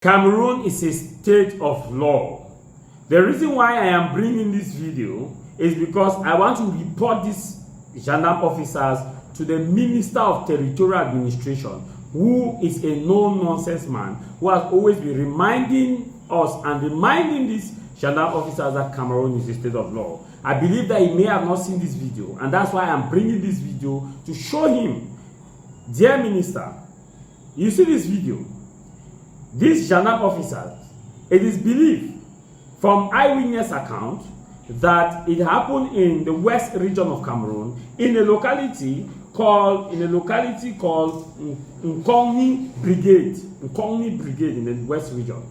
Cameroon is a state of law. The reason why I am bringing this video is because I want to report these gendarme officers to the Minister of Territorial Administration, who is a no-nonsense man, who has always been reminding us and reminding these gendarme officers that Cameroon is a state of law. I believe that he may have not seen this video, and that's why I'm bringing this video to show him, dear Minister, you see this video. These gendarme officers, it is believed from eyewitness account that it happened in the west region of Cameroon, in a locality called Nkong-Ni Brigade in the west region.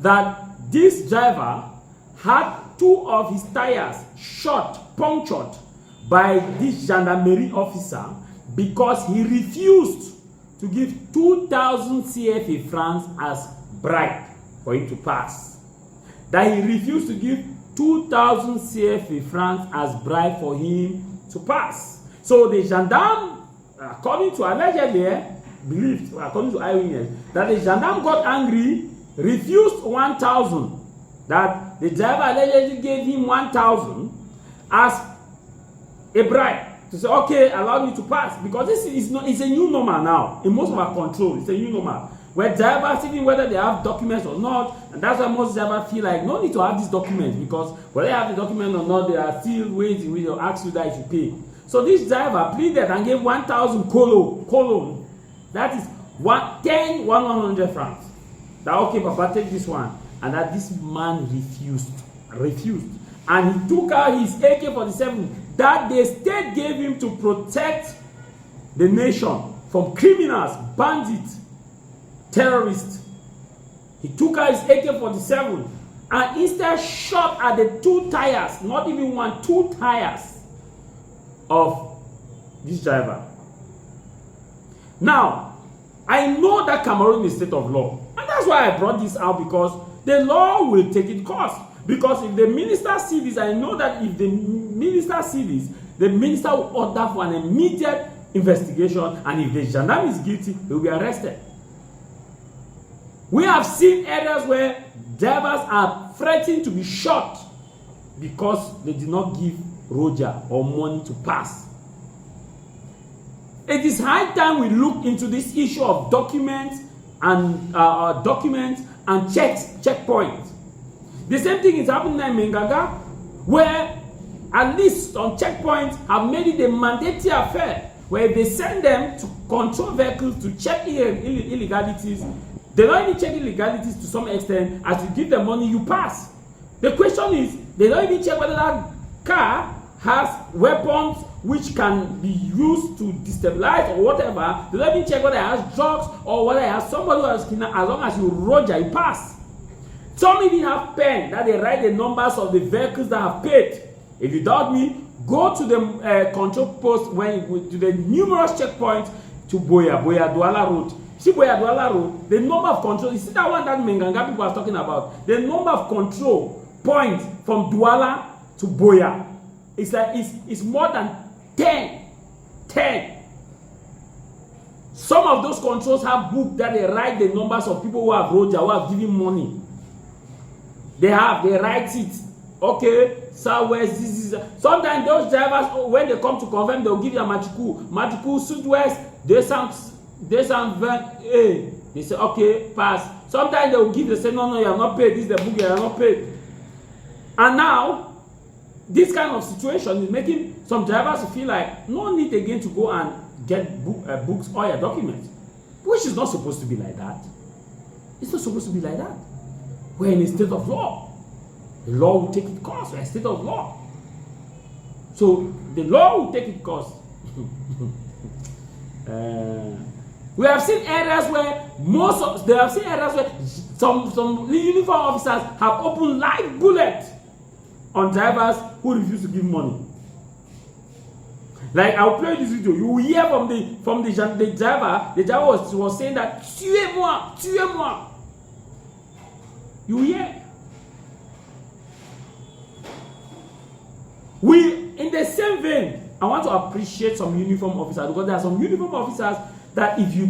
That this driver had two of his tires punctured by this gendarmerie officer because he refused to give 2,000 CFA francs as bribe for him to pass. That he refused to give 2,000 CFA francs as bribe for him to pass. So the gendarme, according to allegedly believed, according to eyewitness, that the gendarme got angry, refused 1,000. That the driver allegedly gave him 1,000 as a bribe to say, okay, allow me to pass, because this is not, it's a new normal now in most of our control. It's a new normal where drivers, even whether they have documents or not, and that's why most drivers feel like no need to have these documents, because whether they have the document or not, they are still waiting. We will ask you that if you pay. So this driver pleaded and gave 1,000 colon. That is 100 francs. That okay, Papa, take this one. And that this man refused. And he took out his AK-47 that the state gave him to protect the nation from criminals, bandits, terrorists. He took out his AK-47 and instead shot at the two tires, not even one, two tires of this driver. Now, I know that Cameroon is a state of law. And that's why I brought this out, because the law will take its course. Because if the minister sees this, I know that if the minister sees this, the minister will order for an immediate investigation, and if the gendarme is guilty, he will be arrested. We have seen areas where drivers are threatening to be shot because they did not give Roger or money to pass. It is high time we look into this issue of documents and checkpoints. The same thing is happening in Mengaga, where at least some checkpoints have made it a mandatory affair, where they send them to control vehicles to check illegalities. They don't even check illegalities to some extent. As you give them money, you pass. The question is, they don't even check whether that car has weapons which can be used to destabilize or whatever. They don't even check whether it has drugs or whether it has somebody who has kidnapped. As long as you Roger, you pass. Some even have pen that they write the numbers of the vehicles that have paid. If you doubt me, go to the control post to the numerous checkpoints to Boya Douala Road. See Boya Douala Road, the number of control. You see that one that Menganga people are talking about. The number of control points from Douala to Boya. It's like it's more than 10. Some of those controls have books that they write the numbers of people who have Roger, who have given money. They write it. Okay, southwest, this is. Sometimes those drivers, when they come to confirm, they'll give you a Machiku, southwest, they sound they say, okay, pass. Sometimes they'll give, they say, no, you are not paid. This is the book, you are not paid. And now, this kind of situation is making some drivers feel like no need again to go and get books or your documents, which is not supposed to be like that. It's not supposed to be like that. We're in a state of law. The law will take its course. We're in a state of law. So the law will take its course. We have seen areas where some uniform officers have opened live bullets on drivers who refuse to give money. Like, I'll play this video. You will hear from the driver. The driver was saying that tuez-moi. You hear? In the same vein, I want to appreciate some uniform officers, because there are some uniform officers that if you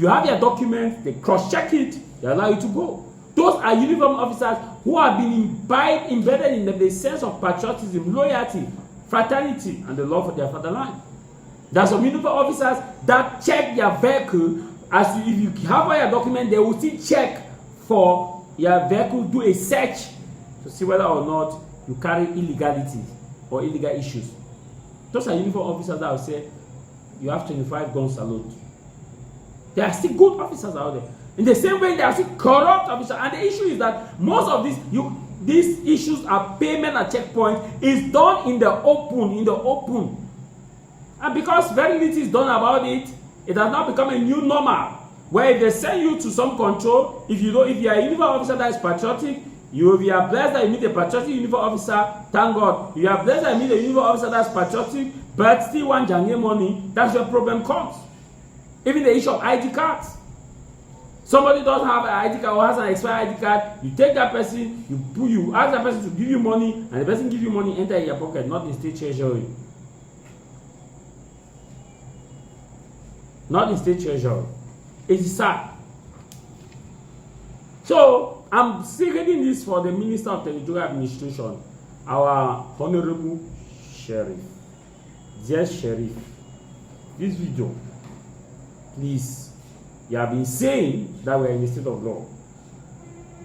have your documents, they cross-check it, they allow you to go. Those are uniformed officers who have been embedded in the sense of patriotism, loyalty, fraternity, and the love for their fatherland. There are some uniformed officers that check their vehicle. As if you have all your documents, they will still check for your vehicle, do a search to see whether or not you carry illegality or illegal issues. Those are uniformed officers that will say you have 25 gun salute. There are still good officers out there. In the same way, there are still corrupt officers. And the issue is that most of these issues are payment at checkpoint is done in the open. And because very little is done about it, it has now become a new normal. Where if they send you to some control, if you are a uniformed officer that is patriotic, you are blessed that you meet a patriotic uniformed officer. Thank God. You are blessed that you meet a uniformed officer that's patriotic, but still want jangle money. That's where problem comes. Even the issue of ID cards. Somebody doesn't have an ID card or has an expired ID card. You take that person, you ask that person to give you money, and the person give you money, enter in your pocket, not in state treasury. Not in state treasury. It is sad. So I'm still reading this for the Minister of Territorial Administration, our Honorable Sheriff. Dear Sheriff, this video, please, you have been saying that we are in a state of law.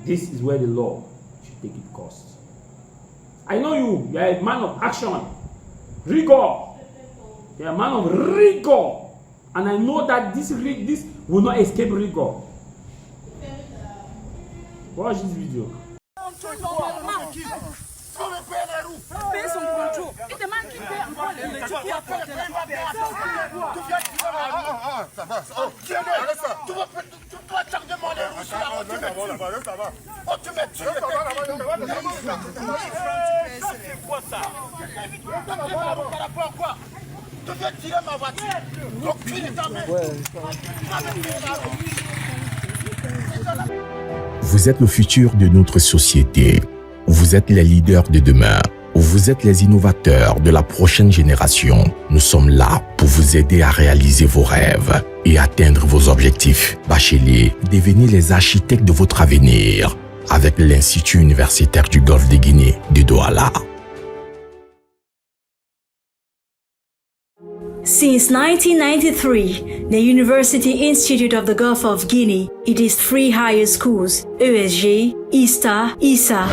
This is where the law should take its course. I know you are a man of action, rigor. You are a man of rigor. And I know that this will not escape rigor. Watch this video. Vous êtes le futur de notre société. Vous êtes les leaders de demain. Vous êtes les innovateurs de la prochaine génération. Nous sommes là pour vous aider à réaliser vos rêves et atteindre vos objectifs. Bacheliers, devenez les architectes de votre avenir avec l'Institut universitaire du Golfe de Guinée de Douala. Since 1993, the University Institute of the Gulf of Guinea, it is 3 higher schools, ESG, ISTA, ISA,